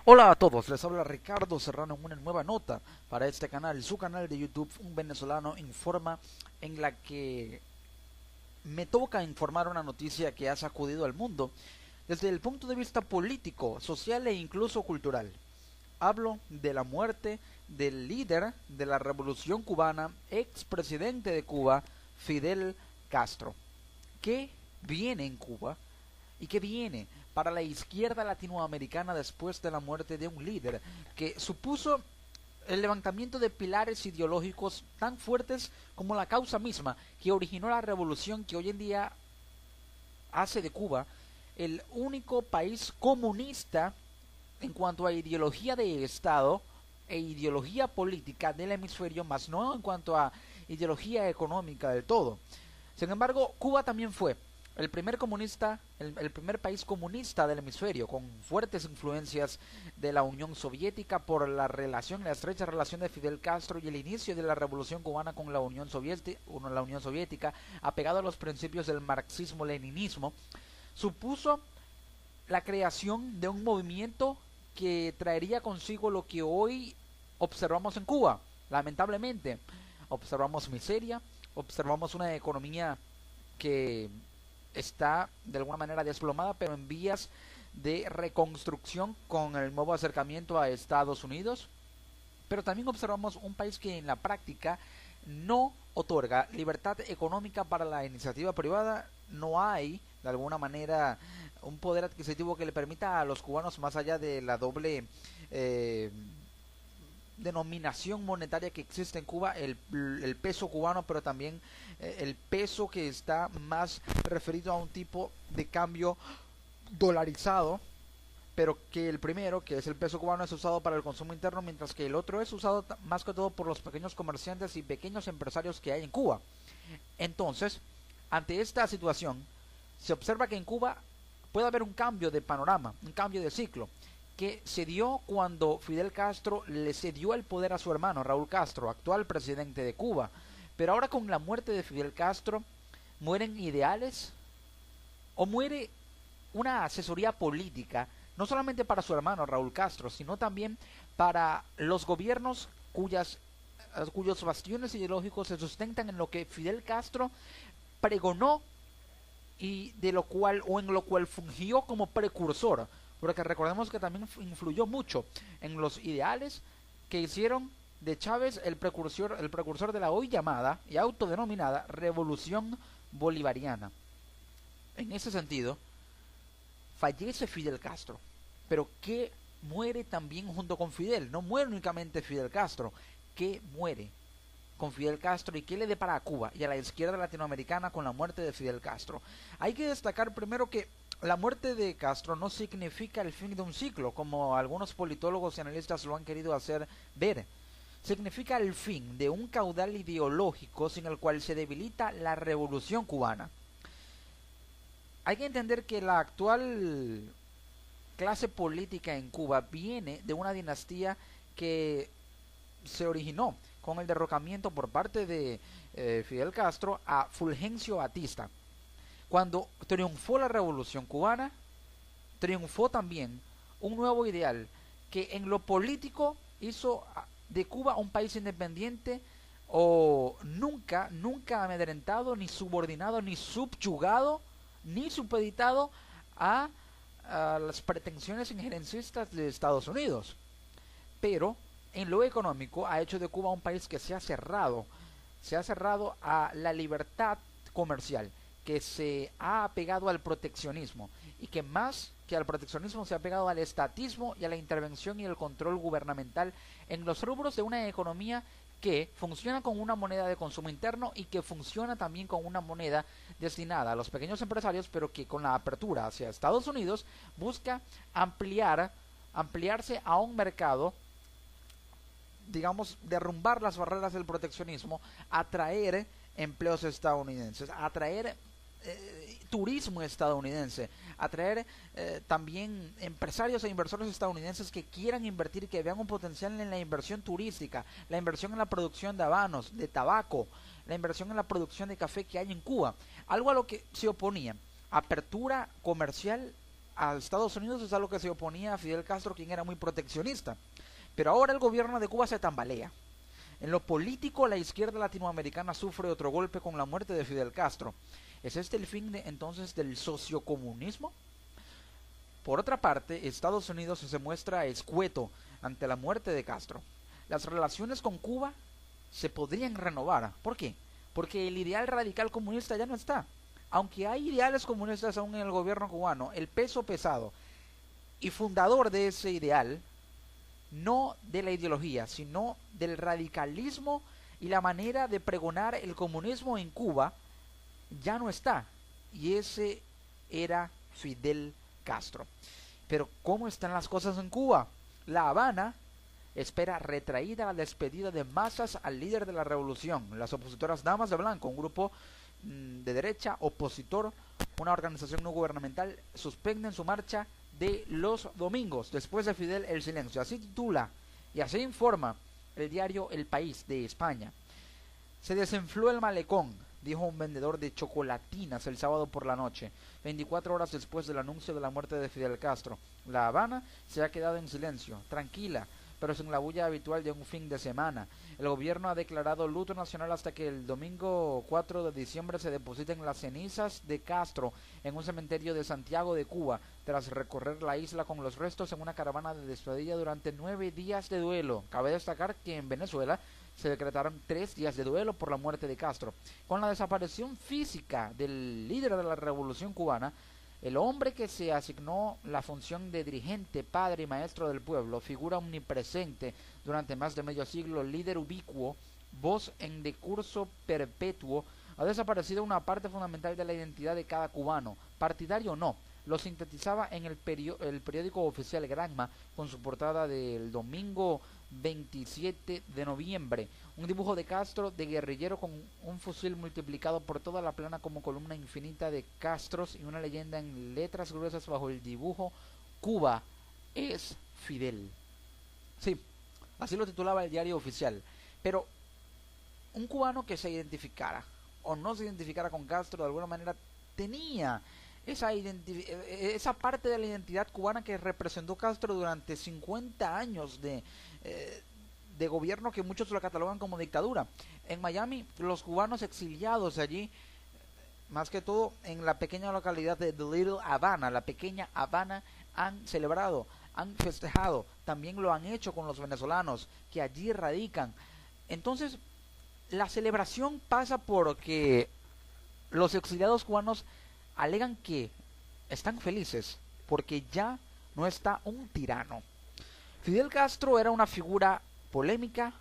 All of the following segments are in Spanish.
Hola a todos, les habla Ricardo Serrano en una nueva nota para este canal, su canal de YouTube, Un Venezolano Informa, en la que me toca informar una noticia que ha sacudido al mundo desde el punto de vista político, social e incluso cultural. Hablo de la muerte del líder de la Revolución Cubana, expresidente de Cuba, Fidel Castro. ¿Qué viene en Cuba? ¿Y qué viene para la izquierda latinoamericana después de la muerte de un líder que supuso el levantamiento de pilares ideológicos tan fuertes como la causa misma que originó la revolución que hoy en día hace de Cuba el único país comunista en cuanto a ideología de Estado e ideología política del hemisferio, más no en cuanto a ideología económica del todo? Sin embargo, Cuba también fue el primer comunista, el primer país comunista del hemisferio, con fuertes influencias de la Unión Soviética por la estrecha relación de Fidel Castro y el inicio de la Revolución Cubana con la Unión Soviética, apegado a los principios del marxismo-leninismo, supuso la creación de un movimiento que traería consigo lo que hoy observamos en Cuba. Lamentablemente, observamos miseria, observamos una economía que está de alguna manera desplomada, pero en vías de reconstrucción con el nuevo acercamiento a Estados Unidos. Pero también observamos un país que en la práctica no otorga libertad económica para la iniciativa privada. No hay, de alguna manera, un poder adquisitivo que le permita a los cubanos, más allá de la doble denominación monetaria que existe en Cuba, el peso cubano, pero también el peso que está más referido a un tipo de cambio dolarizado, pero que el primero, que es el peso cubano, es usado para el consumo interno, mientras que el otro es usado más que todo por los pequeños comerciantes y pequeños empresarios que hay en Cuba. Entonces, ante esta situación, se observa que en Cuba puede haber un cambio de panorama, un cambio de ciclo, que se dio cuando Fidel Castro le cedió el poder a su hermano Raúl Castro, actual presidente de Cuba. Pero ahora con la muerte de Fidel Castro, mueren ideales o muere una asesoría política, no solamente para su hermano Raúl Castro, sino también para los gobiernos cuyos bastiones ideológicos se sustentan en lo que Fidel Castro pregonó y de lo cual o en lo cual fungió como precursor, porque recordemos que también influyó mucho en los ideales que hicieron de Chávez el precursor de la hoy llamada y autodenominada Revolución Bolivariana. En ese sentido, fallece Fidel Castro, pero ¿qué muere también junto con Fidel? No muere únicamente Fidel Castro, ¿qué muere con Fidel Castro y qué le depara a Cuba y a la izquierda latinoamericana con la muerte de Fidel Castro? Hay que destacar primero que la muerte de Castro no significa el fin de un ciclo, como algunos politólogos y analistas lo han querido hacer ver. Significa el fin de un caudal ideológico sin el cual se debilita la revolución cubana. Hay que entender que la actual clase política en Cuba viene de una dinastía que se originó con el derrocamiento por parte de Fidel Castro a Fulgencio Batista. Cuando triunfó la revolución cubana, triunfó también un nuevo ideal que en lo político hizo de Cuba un país independiente o nunca amedrentado, ni subordinado, ni subyugado, ni supeditado a las pretensiones injerencistas de Estados Unidos. Pero en lo económico ha hecho de Cuba un país que se ha cerrado a la libertad comercial, que se ha apegado al proteccionismo y que más que al proteccionismo se ha apegado al estatismo y a la intervención y el control gubernamental en los rubros de una economía que funciona con una moneda de consumo interno y que funciona también con una moneda destinada a los pequeños empresarios, pero que con la apertura hacia Estados Unidos busca ampliarse a un mercado, digamos, derrumbar las barreras del proteccionismo, atraer empleos estadounidenses, atraer turismo estadounidense, atraer también empresarios e inversores estadounidenses que quieran invertir, que vean un potencial en la inversión turística, la inversión en la producción de habanos, de tabaco, la inversión en la producción de café que hay en Cuba, algo a lo que se oponía, apertura comercial a Estados Unidos es algo que se oponía a Fidel Castro, quien era muy proteccionista. Pero ahora el gobierno de Cuba se tambalea. En lo político, la izquierda latinoamericana sufre otro golpe con la muerte de Fidel Castro. ¿Es este el fin entonces del sociocomunismo? Por otra parte, Estados Unidos se muestra escueto ante la muerte de Castro. Las relaciones con Cuba se podrían renovar. ¿Por qué? Porque el ideal radical comunista ya no está. Aunque hay ideales comunistas aún en el gobierno cubano, el peso pesado y fundador de ese ideal, no de la ideología, sino del radicalismo y la manera de pregonar el comunismo en Cuba, ya no está. Y ese era Fidel Castro. Pero ¿cómo están las cosas en Cuba? La Habana espera retraída la despedida de masas al líder de la revolución. Las opositoras Damas de Blanco, un grupo de derecha opositor, una organización no gubernamental, suspenden su marcha de los domingos. Después de Fidel, el silencio. Así titula y así informa el diario El País de España. Se desinfló el malecón, dijo un vendedor de chocolatinas el sábado por la noche, 24 horas después del anuncio de la muerte de Fidel Castro. La Habana se ha quedado en silencio, tranquila, pero sin la bulla habitual de un fin de semana. El gobierno ha declarado luto nacional hasta que el domingo 4 de diciembre se depositen las cenizas de Castro en un cementerio de Santiago de Cuba, tras recorrer la isla con los restos en una caravana de despedida durante 9 días de duelo. Cabe destacar que en Venezuela se decretaron 3 días de duelo por la muerte de Castro. Con la desaparición física del líder de la revolución cubana, el hombre que se asignó la función de dirigente, padre y maestro del pueblo, figura omnipresente durante más de medio siglo, líder ubicuo, voz en decurso perpetuo, ha desaparecido una parte fundamental de la identidad de cada cubano, partidario o no. Lo sintetizaba en el periódico oficial Granma con su portada del domingo 27 de noviembre, un dibujo de Castro de guerrillero con un fusil multiplicado por toda la plana como columna infinita de Castros y una leyenda en letras gruesas bajo el dibujo: Cuba es Fidel. Sí, así lo titulaba el diario oficial. Pero un cubano que se identificara o no se identificara con Castro de alguna manera tenía esa parte de la identidad cubana que representó Castro durante 50 años de gobierno, que muchos lo catalogan como dictadura. En Miami, los cubanos exiliados allí, más que todo en la pequeña localidad de The Little Havana, la pequeña Habana, han celebrado, han festejado, también lo han hecho con los venezolanos que allí radican. Entonces, la celebración pasa porque los exiliados cubanos alegan que están felices porque ya no está un tirano. Fidel Castro era una figura polémica,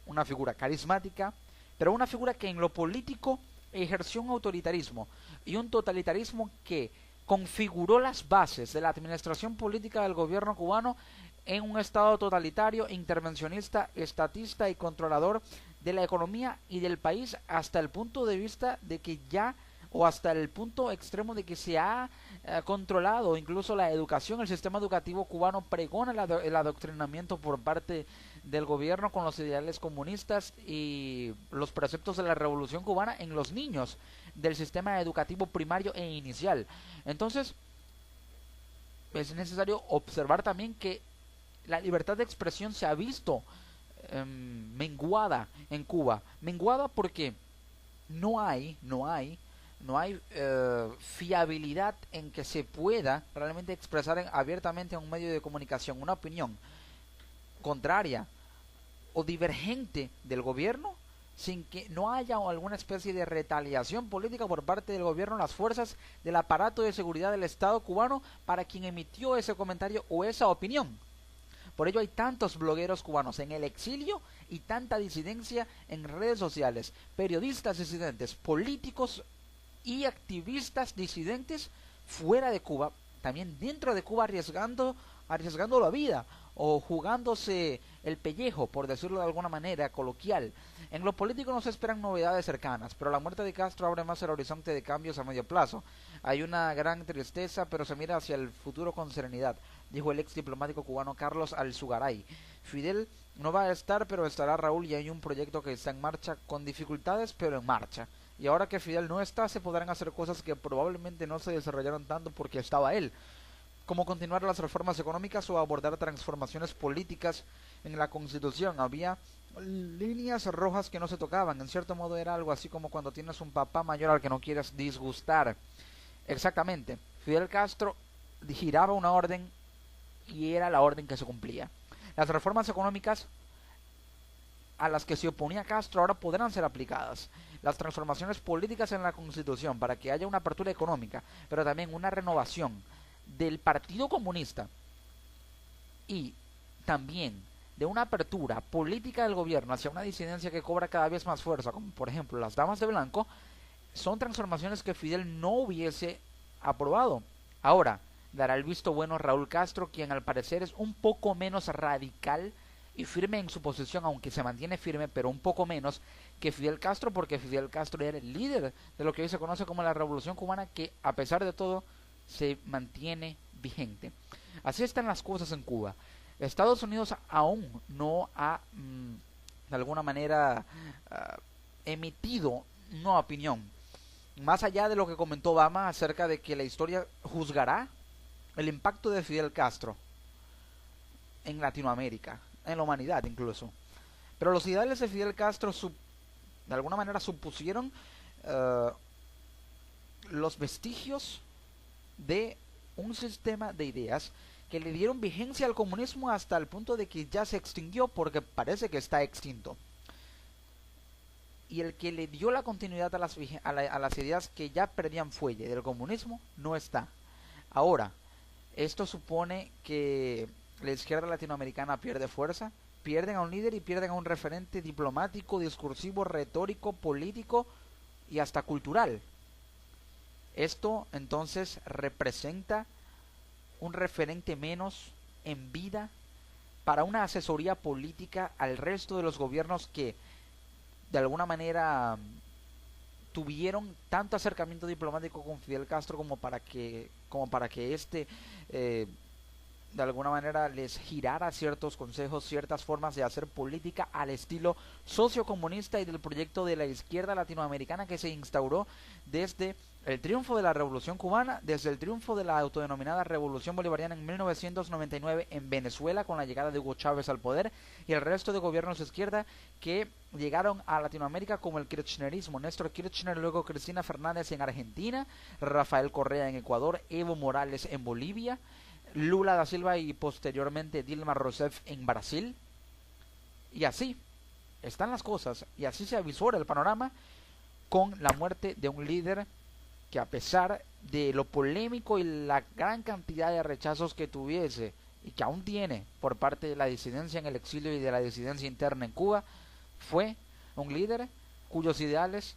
una figura carismática, pero una figura que en lo político ejerció un autoritarismo y un totalitarismo que configuró las bases de la administración política del gobierno cubano en un estado totalitario, intervencionista, estatista y controlador de la economía y del país, hasta el punto de vista de que ya, o hasta el punto extremo de que se ha controlado incluso la educación. El sistema educativo cubano pregona el adoctrinamiento por parte del gobierno con los ideales comunistas y los preceptos de la revolución cubana en los niños del sistema educativo primario e inicial. Entonces, es necesario observar también que la libertad de expresión se ha visto menguada en Cuba. Menguada porque no hay fiabilidad en que se pueda realmente expresar abiertamente en un medio de comunicación una opinión contraria o divergente del gobierno sin que no haya alguna especie de retaliación política por parte del gobierno, las fuerzas del aparato de seguridad del Estado cubano para quien emitió ese comentario o esa opinión. Por ello hay tantos blogueros cubanos en el exilio y tanta disidencia en redes sociales, periodistas disidentes, políticos y activistas disidentes fuera de Cuba, también dentro de Cuba arriesgando la vida o jugándose el pellejo, por decirlo de alguna manera coloquial. En lo político no se esperan novedades cercanas, pero la muerte de Castro abre más el horizonte de cambios a medio plazo. Hay una gran tristeza, pero se mira hacia el futuro con serenidad, dijo el ex diplomático cubano Carlos Alzugaray. Fidel no va a estar, pero estará Raúl, y hay un proyecto que está en marcha, con dificultades, pero en marcha. Y ahora que Fidel no está, se podrán hacer cosas que probablemente no se desarrollaron tanto porque estaba él. como continuar las reformas económicas o abordar transformaciones políticas en la Constitución. Había líneas rojas que no se tocaban. En cierto modo era algo así como cuando tienes un papá mayor al que no quieres disgustar. Exactamente. Fidel Castro giraba una orden y era la orden que se cumplía. Las reformas económicas a las que se oponía Castro ahora podrán ser aplicadas. Las transformaciones políticas en la Constitución para que haya una apertura económica, pero también una renovación del Partido Comunista y también de una apertura política del gobierno hacia una disidencia que cobra cada vez más fuerza, como por ejemplo las damas de blanco, son transformaciones que Fidel no hubiese aprobado. Ahora, dará el visto bueno Raúl Castro, quien al parecer es un poco menos radical y firme en su posición, aunque se mantiene firme, pero un poco menos que Fidel Castro, porque Fidel Castro era el líder de lo que hoy se conoce como la Revolución Cubana, que a pesar de todo se mantiene vigente. Así están las cosas en Cuba. Estados Unidos aún no ha de alguna manera emitido una opinión, más allá de lo que comentó Obama acerca de que la historia juzgará el impacto de Fidel Castro en Latinoamérica, en la humanidad incluso. Pero los ideales de Fidel Castro de alguna manera supusieron los vestigios de un sistema de ideas que le dieron vigencia al comunismo hasta el punto de que ya se extinguió, porque parece que está extinto. Y el que le dio la continuidad a las ideas que ya perdían fuelle del comunismo no está. Ahora, esto supone que la izquierda latinoamericana pierde fuerza, pierden a un líder y pierden a un referente diplomático, discursivo, retórico, político y hasta cultural. Esto entonces representa un referente menos en vida para una asesoría política al resto de los gobiernos que de alguna manera tuvieron tanto acercamiento diplomático con Fidel Castro como para que este de alguna manera les girara ciertos consejos, ciertas formas de hacer política al estilo sociocomunista y del proyecto de la izquierda latinoamericana que se instauró desde el triunfo de la Revolución Cubana, desde el triunfo de la autodenominada Revolución Bolivariana en 1999 en Venezuela con la llegada de Hugo Chávez al poder y el resto de gobiernos de izquierda que llegaron a Latinoamérica como el kirchnerismo, Néstor Kirchner, luego Cristina Fernández en Argentina, Rafael Correa en Ecuador, Evo Morales en Bolivia, Lula da Silva y posteriormente Dilma Rousseff en Brasil. Y así están las cosas y así se avisora el panorama con la muerte de un líder que, a pesar de lo polémico y la gran cantidad de rechazos que tuviese y que aún tiene por parte de la disidencia en el exilio y de la disidencia interna en Cuba, fue un líder cuyos ideales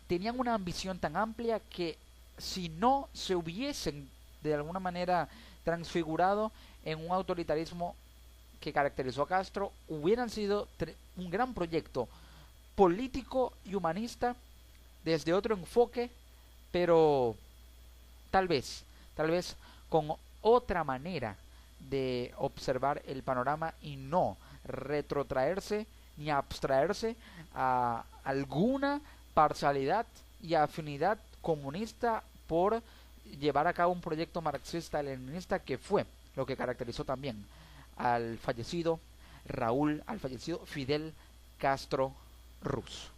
tenían una ambición tan amplia que si no se hubiesen de alguna manera transfigurado en un autoritarismo que caracterizó a Castro, hubieran sido un gran proyecto político y humanista desde otro enfoque, pero tal vez con otra manera de observar el panorama y no retrotraerse ni abstraerse a alguna parcialidad y afinidad comunista por llevar a cabo un proyecto marxista-leninista, que fue lo que caracterizó también al fallecido Fidel Castro Ruz.